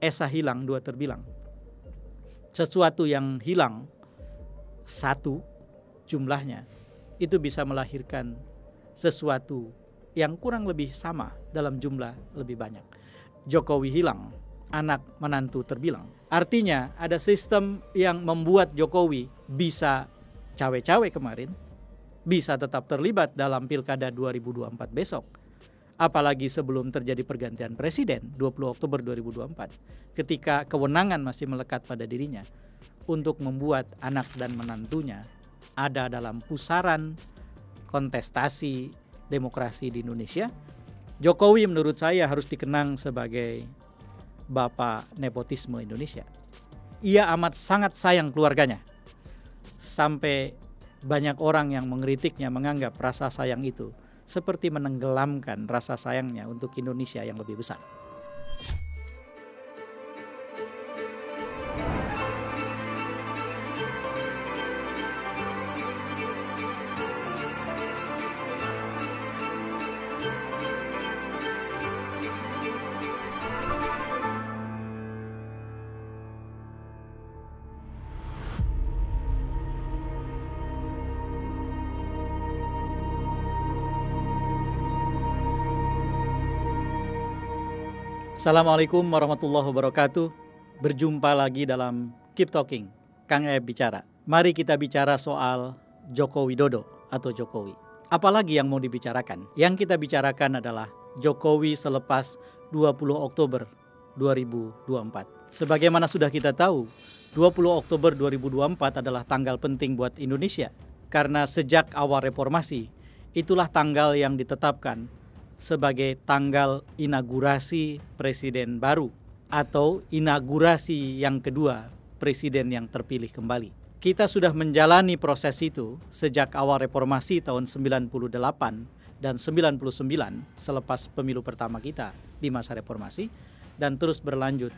esa hilang dua terbilang. Sesuatu yang hilang satu jumlahnya itu bisa melahirkan sesuatu yang kurang lebih sama dalam jumlah lebih banyak. Jokowi hilang, anak menantu terbilang. Artinya ada sistem yang membuat Jokowi bisa cawe-cawe kemarin, bisa tetap terlibat dalam Pilkada 2024 besok. Apalagi sebelum terjadi pergantian presiden 20 Oktober 2024, ketika kewenangan masih melekat pada dirinya untuk membuat anak dan menantunya ada dalam pusaran kontestasi demokrasi di Indonesia. Jokowi menurut saya harus dikenang sebagai bapak nepotisme Indonesia. Ia amat sangat sayang keluarganya, sampai banyak orang yang mengkritiknya menganggap rasa sayang itu seperti menenggelamkan rasa sayangnya untuk Indonesia yang lebih besar. Assalamualaikum warahmatullahi wabarakatuh. Berjumpa lagi dalam Keep Talking, Kang Eb bicara. Mari kita bicara soal Joko Widodo atau Jokowi. Apalagi yang mau dibicarakan? Yang kita bicarakan adalah Jokowi selepas 20 Oktober 2024. Sebagaimana sudah kita tahu, 20 Oktober 2024 adalah tanggal penting buat Indonesia. Karena sejak awal reformasi, itulah tanggal yang ditetapkan sebagai tanggal inaugurasi presiden baru atau inaugurasi yang kedua presiden yang terpilih kembali. Kita sudah menjalani proses itu sejak awal reformasi tahun 98 dan 99 selepas pemilu pertama kita di masa reformasi dan terus berlanjut.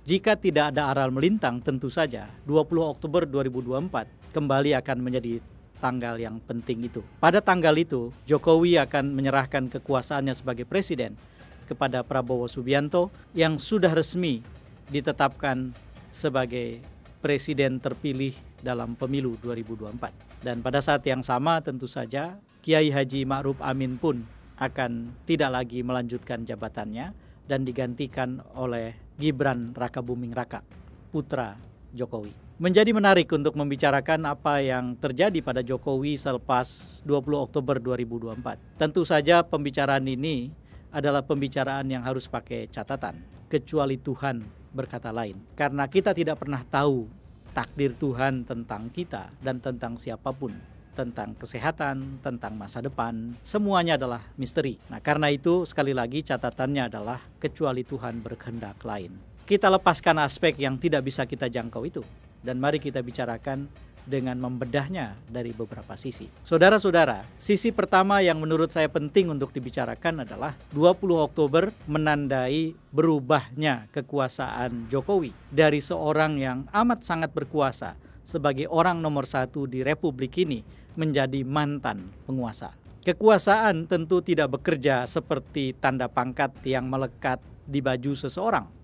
Jika tidak ada aral melintang, tentu saja 20 Oktober 2024 kembali akan menjadi tanggal yang penting itu. Pada tanggal itu, Jokowi akan menyerahkan kekuasaannya sebagai presiden kepada Prabowo Subianto yang sudah resmi ditetapkan sebagai presiden terpilih dalam pemilu 2024. Dan pada saat yang sama tentu saja Kiai Haji Ma'ruf Amin pun akan tidak lagi melanjutkan jabatannya dan digantikan oleh Gibran Rakabuming Raka, putra Jokowi. Menjadi menarik untuk membicarakan apa yang terjadi pada Jokowi selepas 20 Oktober 2024. Tentu saja pembicaraan ini adalah pembicaraan yang harus pakai catatan, kecuali Tuhan berkata lain. Karena kita tidak pernah tahu takdir Tuhan tentang kita dan tentang siapapun, tentang kesehatan, tentang masa depan, semuanya adalah misteri. Nah, karena itu sekali lagi catatannya adalah kecuali Tuhan berkehendak lain. Kita lepaskan aspek yang tidak bisa kita jangkau itu. Dan mari kita bicarakan dengan membedahnya dari beberapa sisi. Saudara-saudara, sisi pertama yang menurut saya penting untuk dibicarakan adalah 20 Oktober menandai berubahnya kekuasaan Jokowi dari seorang yang amat sangat berkuasa sebagai orang nomor satu di Republik ini menjadi mantan penguasa. Kekuasaan tentu tidak bekerja seperti tanda pangkat yang melekat di baju seseorang.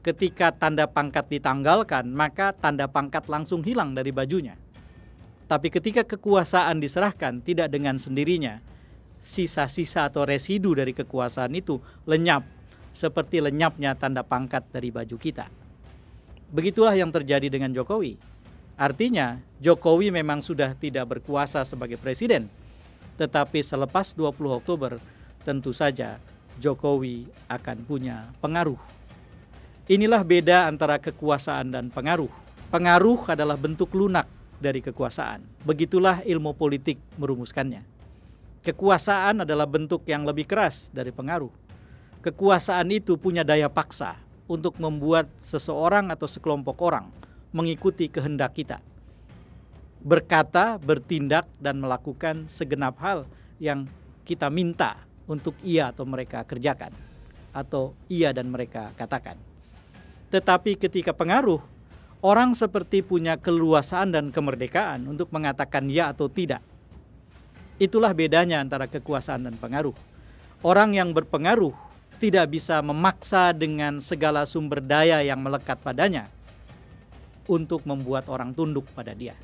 Ketika tanda pangkat ditanggalkan, maka tanda pangkat langsung hilang dari bajunya. Tapi ketika kekuasaan diserahkan, tidak dengan sendirinya, sisa-sisa atau residu dari kekuasaan itu lenyap, seperti lenyapnya tanda pangkat dari baju kita. Begitulah yang terjadi dengan Jokowi. Artinya, Jokowi memang sudah tidak berkuasa sebagai presiden, tetapi selepas 20 Oktober, tentu saja Jokowi akan punya pengaruh. Inilah beda antara kekuasaan dan pengaruh. Pengaruh adalah bentuk lunak dari kekuasaan. Begitulah ilmu politik merumuskannya. Kekuasaan adalah bentuk yang lebih keras dari pengaruh. Kekuasaan itu punya daya paksa untuk membuat seseorang atau sekelompok orang mengikuti kehendak kita. Berkata, bertindak, dan melakukan segenap hal yang kita minta untuk ia atau mereka kerjakan. Atau ia dan mereka katakan. Tetapi ketika pengaruh, orang seperti punya keleluasaan dan kemerdekaan untuk mengatakan ya atau tidak. Itulah bedanya antara kekuasaan dan pengaruh. Orang yang berpengaruh tidak bisa memaksa dengan segala sumber daya yang melekat padanya untuk membuat orang tunduk pada dia.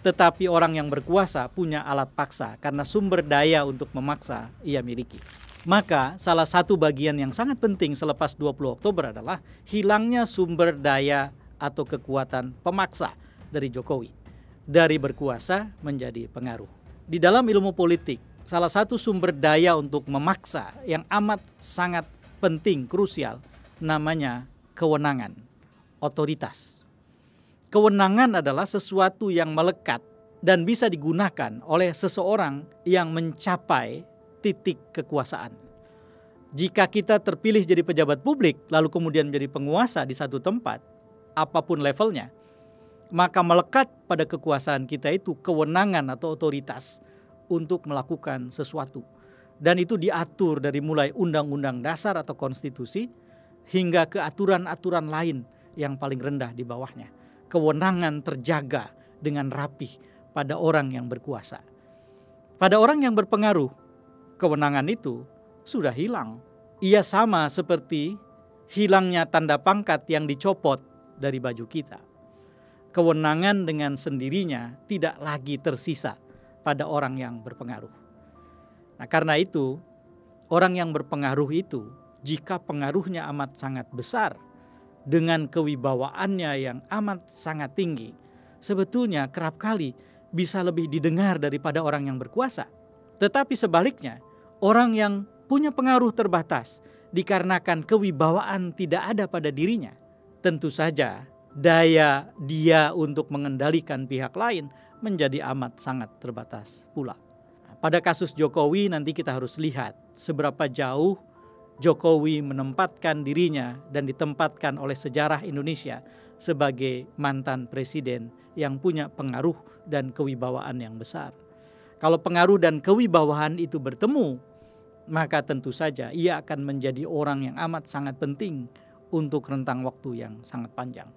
Tetapi orang yang berkuasa punya alat paksa karena sumber daya untuk memaksa ia miliki. Maka salah satu bagian yang sangat penting selepas 20 Oktober adalah hilangnya sumber daya atau kekuatan pemaksa dari Jokowi. Dari berkuasa menjadi pengaruh. Di dalam ilmu politik, salah satu sumber daya untuk memaksa yang amat sangat penting, krusial, namanya kewenangan, otoritas. Kewenangan adalah sesuatu yang melekat dan bisa digunakan oleh seseorang yang mencapai titik kekuasaan. Jika kita terpilih jadi pejabat publik, lalu kemudian menjadi penguasa di satu tempat, apapun levelnya, maka melekat pada kekuasaan kita itu kewenangan atau otoritas untuk melakukan sesuatu. Dan itu diatur dari mulai undang-undang dasar atau konstitusi hingga ke aturan-aturan lain yang paling rendah di bawahnya. Kewenangan terjaga dengan rapih pada orang yang berkuasa. Pada orang yang berpengaruh, kewenangan itu sudah hilang. Ia sama seperti hilangnya tanda pangkat yang dicopot dari baju kita. Kewenangan dengan sendirinya tidak lagi tersisa pada orang yang berpengaruh. Nah, karena itu, orang yang berpengaruh itu, jika pengaruhnya amat sangat besar, dengan kewibawaannya yang amat sangat tinggi, sebetulnya kerap kali bisa lebih didengar daripada orang yang berkuasa. Tetapi sebaliknya, orang yang punya pengaruh terbatas dikarenakan kewibawaan tidak ada pada dirinya, tentu saja daya dia untuk mengendalikan pihak lain menjadi amat sangat terbatas pula. Pada kasus Jokowi nanti kita harus lihat seberapa jauh Jokowi menempatkan dirinya dan ditempatkan oleh sejarah Indonesia sebagai mantan presiden yang punya pengaruh dan kewibawaan yang besar. Kalau pengaruh dan kewibawaan itu bertemu, maka tentu saja ia akan menjadi orang yang amat sangat penting untuk rentang waktu yang sangat panjang.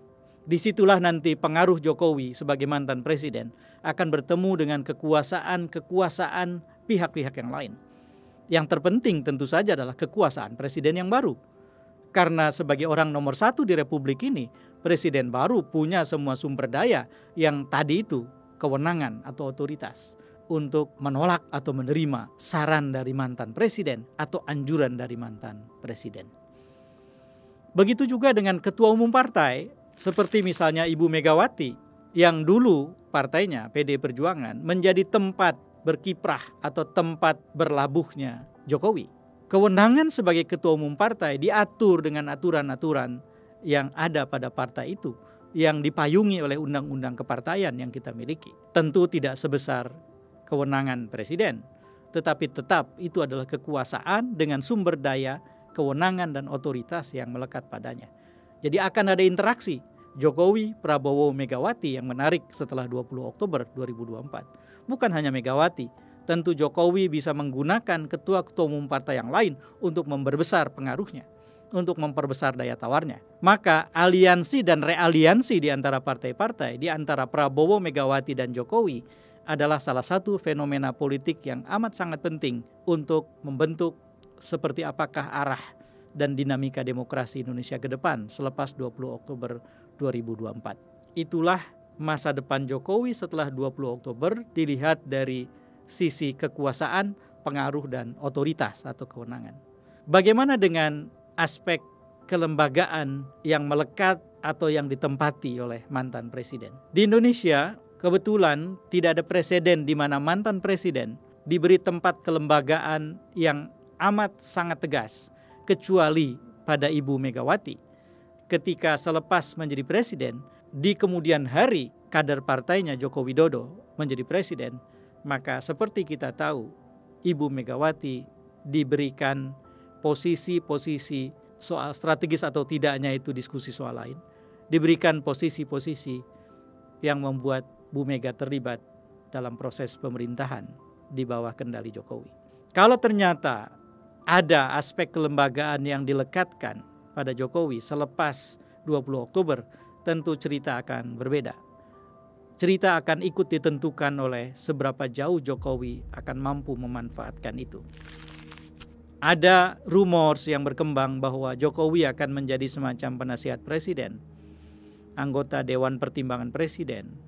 Disitulah nanti pengaruh Jokowi sebagai mantan presiden akan bertemu dengan kekuasaan pihak-pihak yang lain. Yang terpenting tentu saja adalah kekuasaan presiden yang baru. Karena sebagai orang nomor satu di republik ini, presiden baru punya semua sumber daya yang tadi itu kewenangan atau otoritas untuk menolak atau menerima saran dari mantan presiden atau anjuran dari mantan presiden. Begitu juga dengan ketua umum partai, seperti misalnya Ibu Megawati yang dulu partainya PD Perjuangan menjadi tempat berkiprah atau tempat berlabuhnya Jokowi. Kewenangan sebagai ketua umum partai diatur dengan aturan-aturan yang ada pada partai itu, yang dipayungi oleh undang-undang kepartaian yang kita miliki. Tentu tidak sebesar kewenangan presiden, tetapi tetap itu adalah kekuasaan dengan sumber daya, kewenangan dan otoritas yang melekat padanya. Jadi akan ada interaksi Jokowi, Prabowo, Megawati yang menarik setelah 20 Oktober 2024. Bukan hanya Megawati, tentu Jokowi bisa menggunakan ketua-ketua umum partai yang lain untuk memperbesar pengaruhnya, untuk memperbesar daya tawarnya. Maka aliansi dan realiansi di antara partai-partai, di antara Prabowo, Megawati dan Jokowi adalah salah satu fenomena politik yang amat sangat penting untuk membentuk seperti apakah arah dan dinamika demokrasi Indonesia ke depan selepas 20 Oktober 2024. Itulah masa depan Jokowi setelah 20 Oktober dilihat dari sisi kekuasaan, pengaruh dan otoritas atau kewenangan. Bagaimana dengan aspek kelembagaan yang melekat atau yang ditempati oleh mantan presiden? Di Indonesia kebetulan tidak ada presiden di mana mantan presiden diberi tempat kelembagaan yang amat sangat tegas, kecuali pada Ibu Megawati. Ketika selepas menjadi presiden, di kemudian hari kader partainya Joko Widodo menjadi presiden, maka seperti kita tahu, Ibu Megawati diberikan posisi-posisi soal strategis atau tidaknya itu diskusi soal lain, diberikan posisi-posisi yang membuat Bu Mega terlibat dalam proses pemerintahan di bawah kendali Jokowi. Kalau ternyata ada aspek kelembagaan yang dilekatkan pada Jokowi selepas 20 Oktober, tentu cerita akan berbeda. Cerita akan ikut ditentukan oleh seberapa jauh Jokowi akan mampu memanfaatkan itu. Ada rumors yang berkembang bahwa Jokowi akan menjadi semacam penasihat presiden, anggota Dewan Pertimbangan Presiden,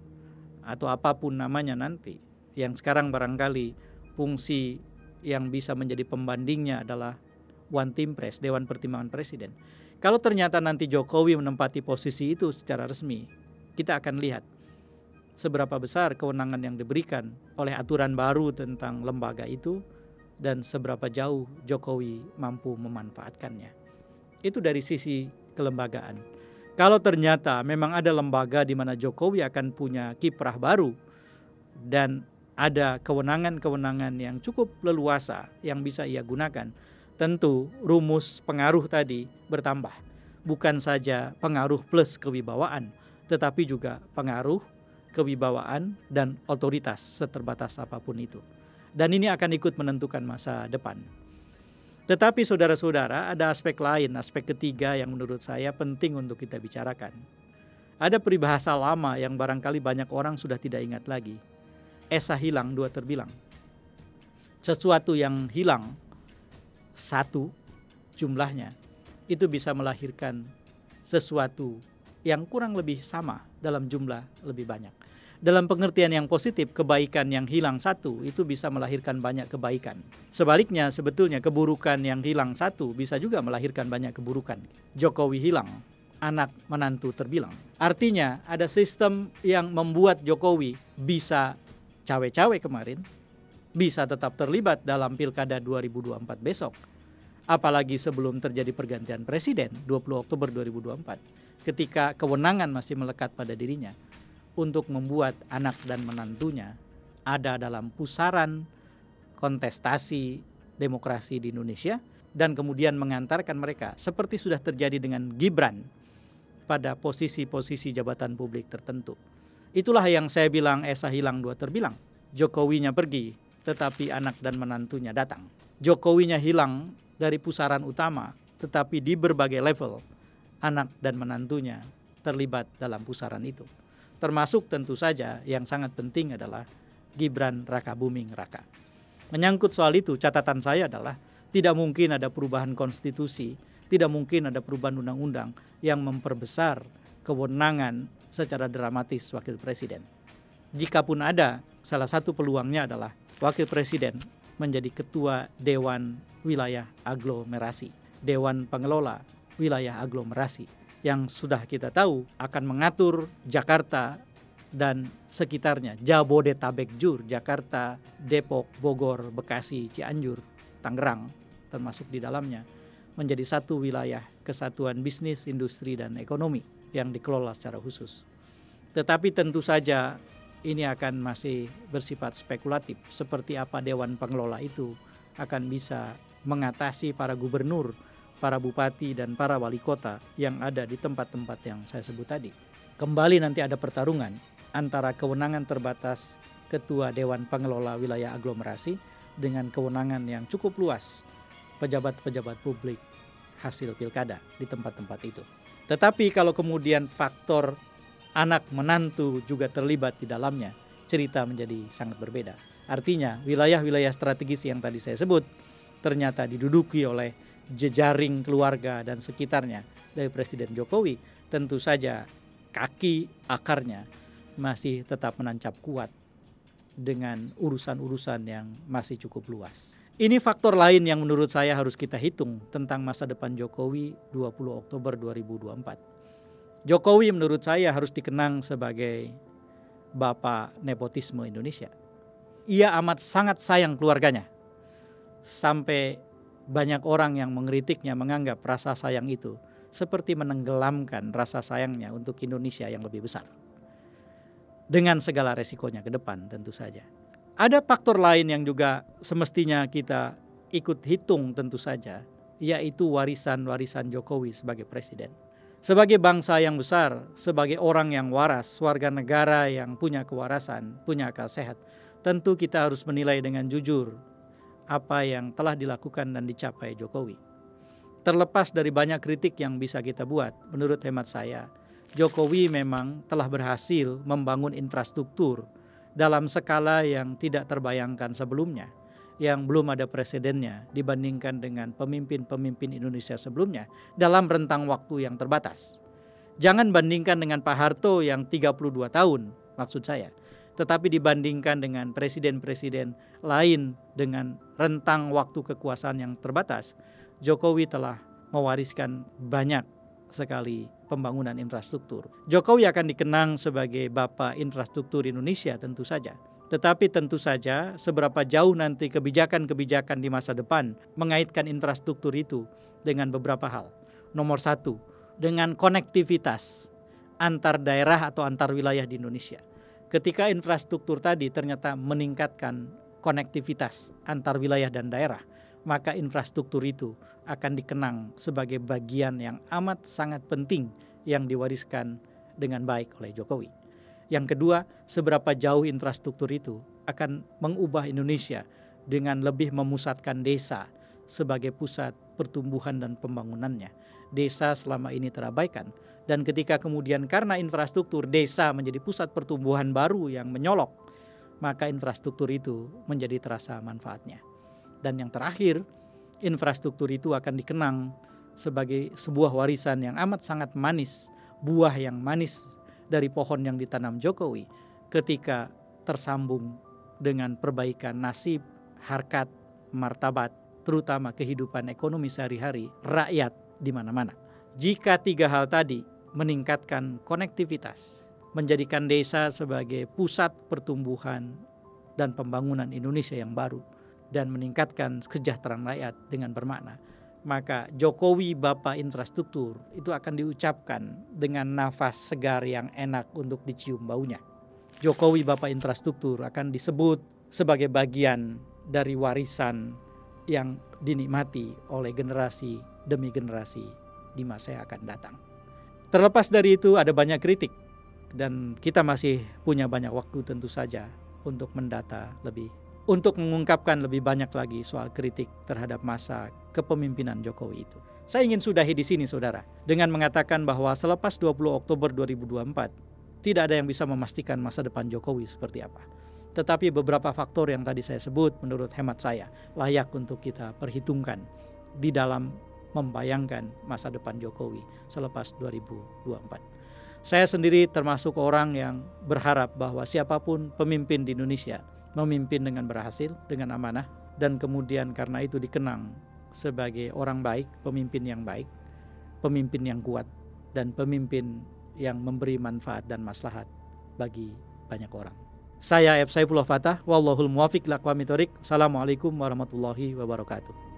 atau apapun namanya nanti. Yang sekarang barangkali fungsi yang bisa menjadi pembandingnya adalah One Team Press, Dewan Pertimbangan Presiden. Kalau ternyata nanti Jokowi menempati posisi itu secara resmi, kita akan lihat seberapa besar kewenangan yang diberikan oleh aturan baru tentang lembaga itu dan seberapa jauh Jokowi mampu memanfaatkannya. Itu dari sisi kelembagaan. Kalau ternyata memang ada lembaga di mana Jokowi akan punya kiprah baru dan ada kewenangan-kewenangan yang cukup leluasa yang bisa ia gunakan, tentu rumus pengaruh tadi bertambah. Bukan saja pengaruh plus kewibawaan, tetapi juga pengaruh, kewibawaan, dan otoritas seterbatas apapun itu. Dan ini akan ikut menentukan masa depan. Tetapi saudara-saudara, ada aspek lain, aspek ketiga yang menurut saya penting untuk kita bicarakan. Ada peribahasa lama yang barangkali banyak orang sudah tidak ingat lagi. Esa hilang, dua terbilang. Sesuatu yang hilang, satu jumlahnya, itu bisa melahirkan sesuatu yang kurang lebih sama dalam jumlah lebih banyak. Dalam pengertian yang positif, kebaikan yang hilang satu itu bisa melahirkan banyak kebaikan. Sebaliknya, sebetulnya keburukan yang hilang satu bisa juga melahirkan banyak keburukan. Jokowi hilang, anak menantu terbilang. Artinya ada sistem yang membuat Jokowi bisa cawe-cawe kemarin, bisa tetap terlibat dalam Pilkada 2024 besok. Apalagi sebelum terjadi pergantian presiden 20 Oktober 2024, ketika kewenangan masih melekat pada dirinya untuk membuat anak dan menantunya ada dalam pusaran kontestasi demokrasi di Indonesia dan kemudian mengantarkan mereka seperti sudah terjadi dengan Gibran pada posisi-posisi jabatan publik tertentu. Itulah yang saya bilang esa hilang dua terbilang. Jokowinya pergi tetapi anak dan menantunya datang. Jokowinya hilang dari pusaran utama tetapi di berbagai level anak dan menantunya terlibat dalam pusaran itu. Termasuk tentu saja yang sangat penting adalah Gibran Rakabuming Raka. Menyangkut soal itu, catatan saya adalah tidak mungkin ada perubahan konstitusi, tidak mungkin ada perubahan undang-undang yang memperbesar kewenangan secara dramatis wakil presiden. Jikapun ada, salah satu peluangnya adalah wakil presiden menjadi ketua Dewan Wilayah Aglomerasi, Dewan Pengelola Wilayah Aglomerasi, yang sudah kita tahu akan mengatur Jakarta dan sekitarnya, Jabodetabek-Jur, Jakarta, Depok, Bogor, Bekasi, Cianjur, Tangerang termasuk di dalamnya, menjadi satu wilayah kesatuan bisnis, industri, dan ekonomi yang dikelola secara khusus. Tetapi tentu saja ini akan masih bersifat spekulatif, seperti apa Dewan Pengelola itu akan bisa mengatasi para gubernur, para bupati dan para wali kota yang ada di tempat-tempat yang saya sebut tadi. Kembali nanti ada pertarungan antara kewenangan terbatas Ketua Dewan Pengelola Wilayah Aglomerasi dengan kewenangan yang cukup luas pejabat-pejabat publik hasil pilkada di tempat-tempat itu. Tetapi kalau kemudian faktor anak menantu juga terlibat di dalamnya, cerita menjadi sangat berbeda. Artinya wilayah-wilayah strategis yang tadi saya sebut ternyata diduduki oleh jejaring keluarga dan sekitarnya dari Presiden Jokowi, tentu saja kaki akarnya masih tetap menancap kuat dengan urusan-urusan yang masih cukup luas. Ini faktor lain yang menurut saya harus kita hitung tentang masa depan Jokowi 20 Oktober 2024. Jokowi menurut saya harus dikenang sebagai bapak nepotisme Indonesia. Ia amat sangat sayang keluarganya. Sampai banyak orang yang mengkritiknya menganggap rasa sayang itu seperti menenggelamkan rasa sayangnya untuk Indonesia yang lebih besar. Dengan segala resikonya ke depan tentu saja. Ada faktor lain yang juga semestinya kita ikut hitung tentu saja, yaitu warisan-warisan Jokowi sebagai presiden. Sebagai bangsa yang besar, sebagai orang yang waras, warga negara yang punya kewarasan, punya akal sehat, tentu kita harus menilai dengan jujur apa yang telah dilakukan dan dicapai Jokowi. Terlepas dari banyak kritik yang bisa kita buat, menurut hemat saya, Jokowi memang telah berhasil membangun infrastruktur dalam skala yang tidak terbayangkan sebelumnya, yang belum ada presidennya dibandingkan dengan pemimpin-pemimpin Indonesia sebelumnya dalam rentang waktu yang terbatas. Jangan bandingkan dengan Pak Harto yang 32 tahun maksud saya, tetapi dibandingkan dengan presiden-presiden lain dengan rentang waktu kekuasaan yang terbatas, Jokowi telah mewariskan banyak sekali pembangunan infrastruktur. Jokowi akan dikenang sebagai Bapak Infrastruktur Indonesia tentu saja. Tetapi tentu saja seberapa jauh nanti kebijakan-kebijakan di masa depan mengaitkan infrastruktur itu dengan beberapa hal. Nomor satu, dengan konektivitas antar daerah atau antar wilayah di Indonesia. Ketika infrastruktur tadi ternyata meningkatkan konektivitas antar wilayah dan daerah, maka infrastruktur itu akan dikenang sebagai bagian yang amat sangat penting yang diwariskan dengan baik oleh Jokowi. Yang kedua, seberapa jauh infrastruktur itu akan mengubah Indonesia dengan lebih memusatkan desa sebagai pusat pertumbuhan dan pembangunannya. Desa selama ini terabaikan, dan ketika kemudian karena infrastruktur desa menjadi pusat pertumbuhan baru yang menyolok, maka infrastruktur itu menjadi terasa manfaatnya. Dan yang terakhir, infrastruktur itu akan dikenang sebagai sebuah warisan yang amat sangat manis, buah yang manis dari pohon yang ditanam Jokowi ketika tersambung dengan perbaikan nasib, harkat, martabat, terutama kehidupan ekonomi sehari-hari rakyat di mana-mana. Jika tiga hal tadi meningkatkan konektivitas, menjadikan desa sebagai pusat pertumbuhan dan pembangunan Indonesia yang baru, dan meningkatkan kesejahteraan rakyat dengan bermakna, maka Jokowi Bapak Infrastruktur itu akan diucapkan dengan nafas segar yang enak untuk dicium baunya. Jokowi Bapak Infrastruktur akan disebut sebagai bagian dari warisan yang dinikmati oleh generasi demi generasi di masa yang akan datang. Terlepas dari itu ada banyak kritik dan kita masih punya banyak waktu tentu saja untuk mendata untuk mengungkapkan lebih banyak lagi soal kritik terhadap masa kepemimpinan Jokowi itu. Saya ingin sudahi di sini saudara, dengan mengatakan bahwa selepas 20 Oktober 2024, tidak ada yang bisa memastikan masa depan Jokowi seperti apa. Tetapi beberapa faktor yang tadi saya sebut menurut hemat saya layak untuk kita perhitungkan di dalam membayangkan masa depan Jokowi selepas 2024. Saya sendiri termasuk orang yang berharap bahwa siapapun pemimpin di Indonesia memimpin dengan berhasil, dengan amanah, dan kemudian karena itu dikenang sebagai orang baik, pemimpin yang kuat, dan pemimpin yang memberi manfaat dan maslahat bagi banyak orang. Saya F. Saifullah Fatah, wallahul muwafiq ila aqwamit thoriq. Assalamualaikum warahmatullahi wabarakatuh.